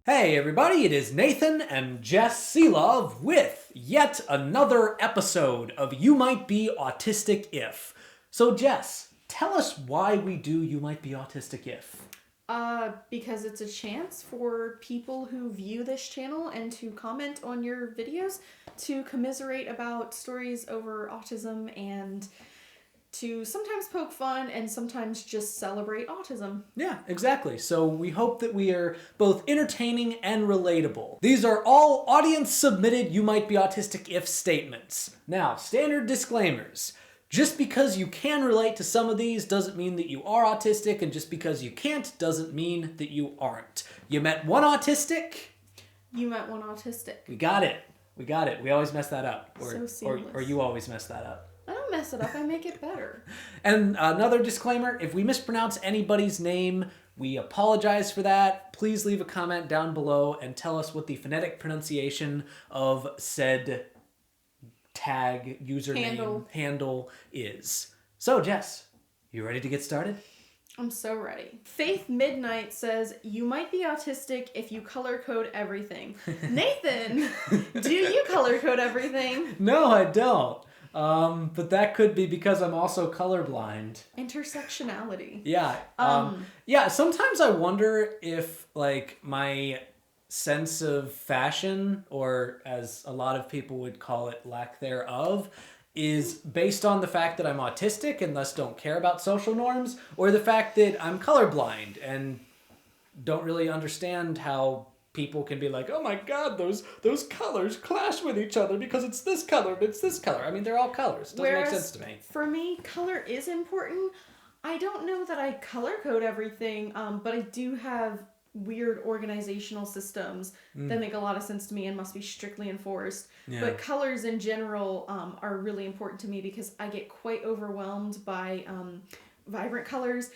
Hey everybody, it is Nathan and Jess Selove with yet another episode of You Might Be Autistic If. So Jess, tell us why we do You Might Be Autistic If. Because it's a chance for people who view this channel and to comment on your videos to commiserate about stories over autism and to sometimes poke fun and sometimes just celebrate autism. Yeah, exactly. So we hope that we are both entertaining and relatable. These are all audience-submitted You Might Be Autistic If statements. Now, standard disclaimers. Just because you can relate to some of these doesn't mean that you are autistic, and just because you can't doesn't mean that you aren't. You met one autistic? You met one autistic. We got it. We always mess that up. So seamless. Or you always mess that up. I don't mess it up, I make it better. And another disclaimer, if we mispronounce anybody's name, we apologize for that. Please leave a comment down below and tell us what the phonetic pronunciation of said tag, username, handle is. So, Jess, you ready to get started? I'm so ready. Faith Midnight says, you might be autistic if you color code everything. Nathan, do you color code everything? No, I don't. But that could be because I'm also colorblind. Intersectionality. Yeah. Yeah, sometimes I wonder if, like, my sense of fashion, or as a lot of people would call it, lack thereof, is based on the fact that I'm autistic and thus don't care about social norms, or the fact that I'm colorblind and don't really understand how people can be like, oh my god, those colors clash with each other because it's this color and it's this color. I mean, they're all colors. Doesn't make sense to me. For me, color is important. I don't know that I color code everything, but I do have weird organizational systems that make a lot of sense to me and must be strictly enforced. Yeah. But colors in general are really important to me because I get quite overwhelmed by vibrant colors.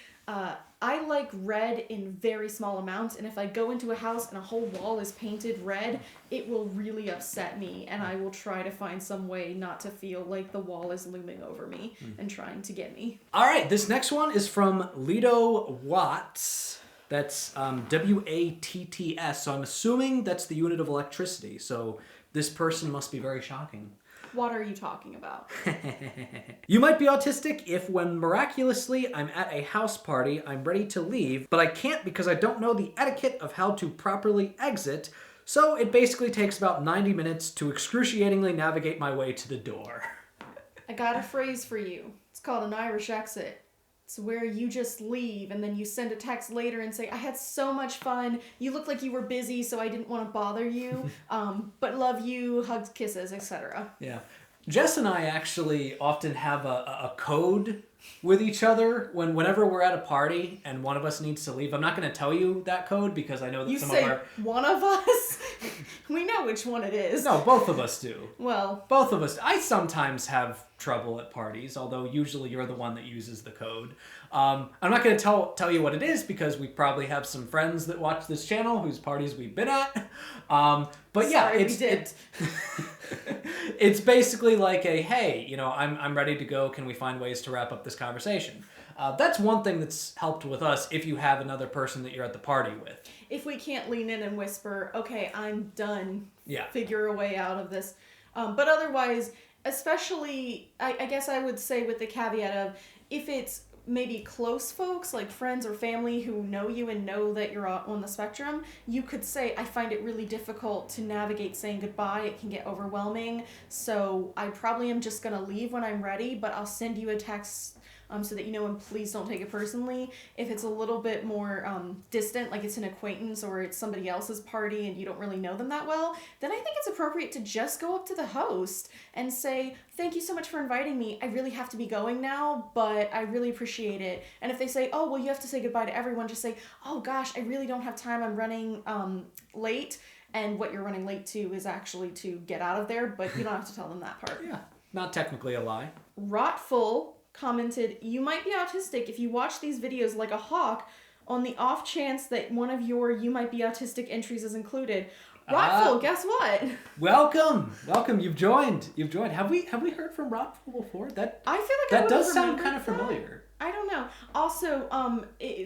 I like red in very small amounts, and if I go into a house and a whole wall is painted red, it will really upset me, and I will try to find some way not to feel like the wall is looming over me and trying to get me. All right, this next one is from Lido Watts. That's W-A-T-T-S, so I'm assuming that's the unit of electricity, so this person must be very shocking. What are you talking about? You might be autistic if when miraculously I'm at a house party, I'm ready to leave, but I can't because I don't know the etiquette of how to properly exit, so it basically takes about 90 minutes to excruciatingly navigate my way to the door. I got a phrase for you. It's called an Irish exit. It's where you just leave and then you send a text later and say, I had so much fun. You looked like you were busy, so I didn't want to bother you. But love you, hugs, kisses, etc. Yeah. Jess and I actually often have a code with each other whenever we're at a party and one of us needs to leave. I'm not going to tell you that code because I know that some of our... one of us? We know which one it is. No, both of us do. Well... Both of us. I sometimes have trouble at parties, although usually you're the one that uses the code. I'm not going to tell you what it is because we probably have some friends that watch this channel whose parties we've been at. But yeah, it's basically like a, hey, you know, I'm ready to go. Can we find ways to wrap up this conversation? That's one thing that's helped with us if you have another person that you're at the party with. If we can't lean in and whisper, okay, I'm done. Yeah. Figure a way out of this. But otherwise, especially, I guess I would say with the caveat of, if it's maybe close folks, like friends or family who know you and know that you're on the spectrum, you could say, I find it really difficult to navigate saying goodbye. It can get overwhelming. So I probably am just going to leave when I'm ready, but I'll send you a text so that you know, and please don't take it personally. If it's a little bit more distant, like it's an acquaintance or it's somebody else's party and you don't really know them that well, then I think it's appropriate to just go up to the host and say, thank you so much for inviting me. I really have to be going now, but I really appreciate it. And if they say, oh, well, you have to say goodbye to everyone, just say, oh gosh, I really don't have time. I'm running late. And what you're running late to is actually to get out of there, but you don't have to tell them that part. Yeah, not technically a lie. Rotful commented, you might be autistic if you watch these videos like a hawk on the off chance that one of your you might be autistic entries is included. Rotful, guess what? Welcome. You've joined. Have we heard from Rotful before? I feel like that does sound kind of familiar. I don't know. Also,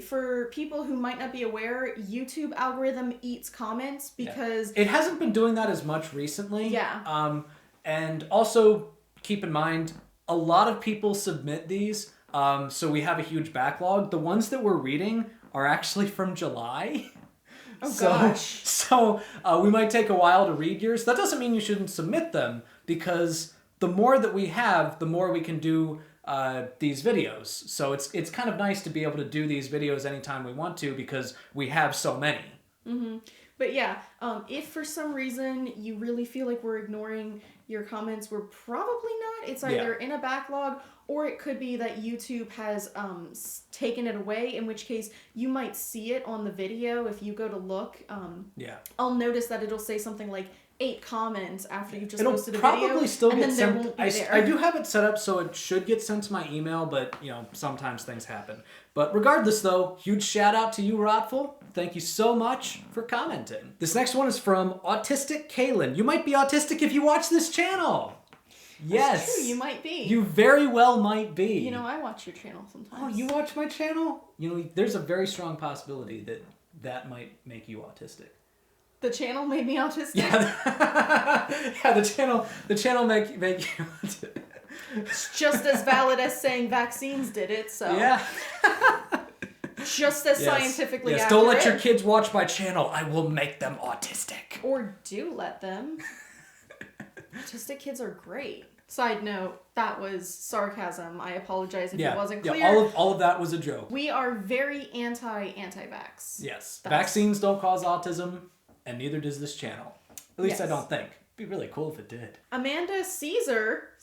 for people who might not be aware, YouTube algorithm eats comments because it hasn't been doing that as much recently. Yeah. And also keep in mind, a lot of people submit these, so we have a huge backlog. The ones that we're reading are actually from July. Oh gosh. So we might take a while to read yours. That doesn't mean you shouldn't submit them, because the more that we have, the more we can do these videos. So it's kind of nice to be able to do these videos anytime we want to, because we have so many. Mm-hmm. But yeah, if for some reason you really feel like we're ignoring your comments, we're probably not. It's either in a backlog, or it could be that YouTube has taken it away, in which case you might see it on the video. If you go to look, I'll notice that it'll say something like 8 comments after you've just posted a video. It'll probably still get sent. Won't be there. I do have it set up so it should get sent to my email, but sometimes things happen. But regardless, though, huge shout out to you, Rodful. Thank you so much for commenting. This next one is from Autistic Kaylin. You might be autistic if you watch this channel. Yes. That's true, you might be. You very well might be. I watch your channel sometimes. Oh, you watch my channel? There's a very strong possibility that might make you autistic. The channel made me autistic? Yeah, the channel make you autistic. It's just as valid as saying vaccines did it, so... Yeah. Just as scientifically accurate. Don't let your kids watch my channel. I will make them autistic. Or do let them. Autistic kids are great. Side note, that was sarcasm. I apologize if it wasn't clear. Yeah, all of that was a joke. We are very anti-vax. Yes. Vaccines don't cause autism, and neither does this channel. At least I don't think. It'd be really cool if it did. Amanda Caesar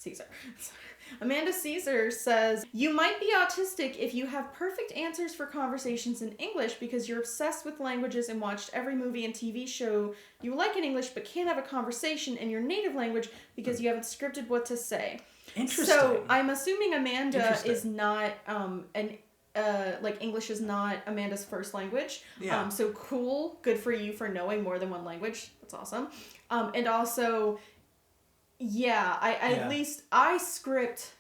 says, you might be autistic if you have perfect answers for conversations in English because you're obsessed with languages and watched every movie and TV show you like in English but can't have a conversation in your native language because you haven't scripted what to say. Interesting. So I'm assuming Amanda is not English is not Amanda's first language. Yeah. So cool. Good for you for knowing more than one language. That's awesome. And also... at least I script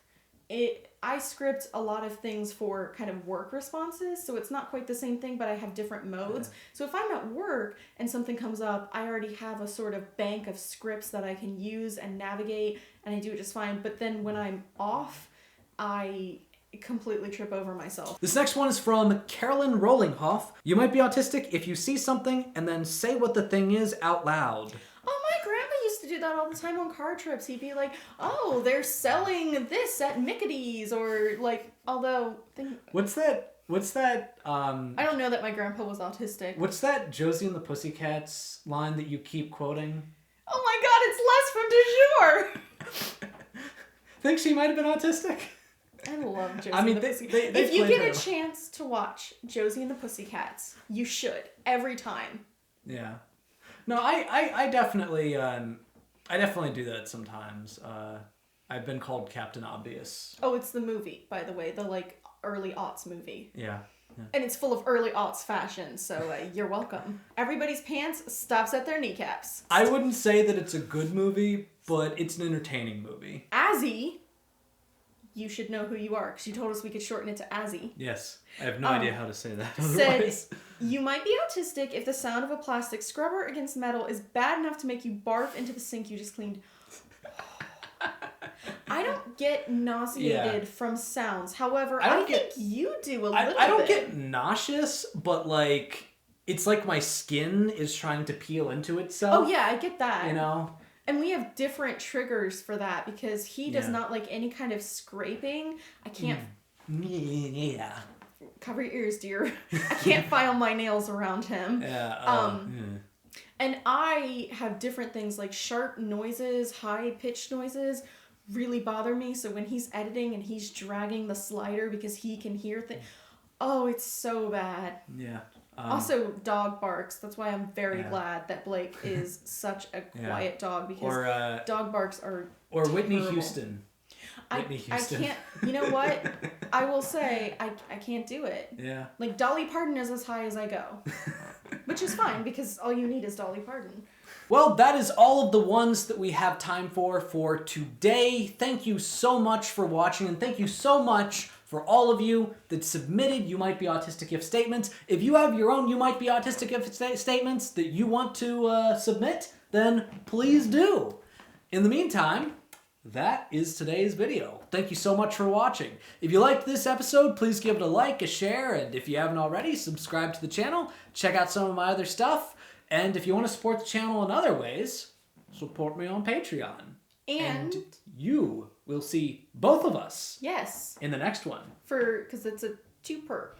a lot of things for kind of work responses, so it's not quite the same thing, but I have different modes. So if I'm at work and something comes up, I already have a sort of bank of scripts that I can use and navigate, and I do it just fine. But then when I'm off, I completely trip over myself. This next one is from Carolyn Rollinghoff. You might be autistic if you see something and then say what the thing is out loud. Oh, my grandpa used to do that all the time on car trips. He'd be like, oh, they're selling this at Mickey's, or like, although... What's that? I don't know that my grandpa was autistic. What's that Josie and the Pussycats line that you keep quoting? Oh my god, it's Les from Du Jour! Think she might have been autistic? I love Josie and the Pussycats. If you get a chance to watch Josie and the Pussycats, you should. Every time. Yeah. No, I definitely do that sometimes. I've been called Captain Obvious. Oh, it's the movie, by the way, the early aughts movie. Yeah. And it's full of early aughts fashion, so you're welcome. Everybody's pants stops at their kneecaps. I wouldn't say that it's a good movie, but it's an entertaining movie. Azzy, you should know who you are, because you told us we could shorten it to Azzy. Yes. I have no idea how to say that otherwise. Said, you might be autistic if the sound of a plastic scrubber against metal is bad enough to make you barf into the sink you just cleaned. I don't get nauseated from sounds. However, I think you do a little bit. I don't get nauseous, but it's like my skin is trying to peel into itself. Oh yeah, I get that. And we have different triggers for that, because he does not like any kind of scraping. I can't... Yeah. Cover your ears, dear. I can't file my nails around him. Yeah. And I have different things, like sharp noises, high-pitched noises really bother me. So when he's editing and he's dragging the slider because he can hear things... Oh, it's so bad. Yeah. Also, dog barks. That's why I'm very glad that Blake is such a quiet dog, because dog barks are Whitney terrible. Houston. Whitney Houston. I can't... You know what? I will say, I can't do it. Yeah. Dolly Parton is as high as I go. Which is fine, because all you need is Dolly Parton. Well, that is all of the ones that we have time for today. Thank you so much for watching, and thank you so much for all of you that submitted You Might Be Autistic If statements. If you have your own You Might Be Autistic If statements that you want to submit, then please do. In the meantime, that is today's video. Thank you so much for watching. If you liked this episode, please give it a like, a share, and if you haven't already, subscribe to the channel. Check out some of my other stuff. And if you want to support the channel in other ways, support me on Patreon. And you will see both of us. Yes. In the next one. Because it's a two-parter.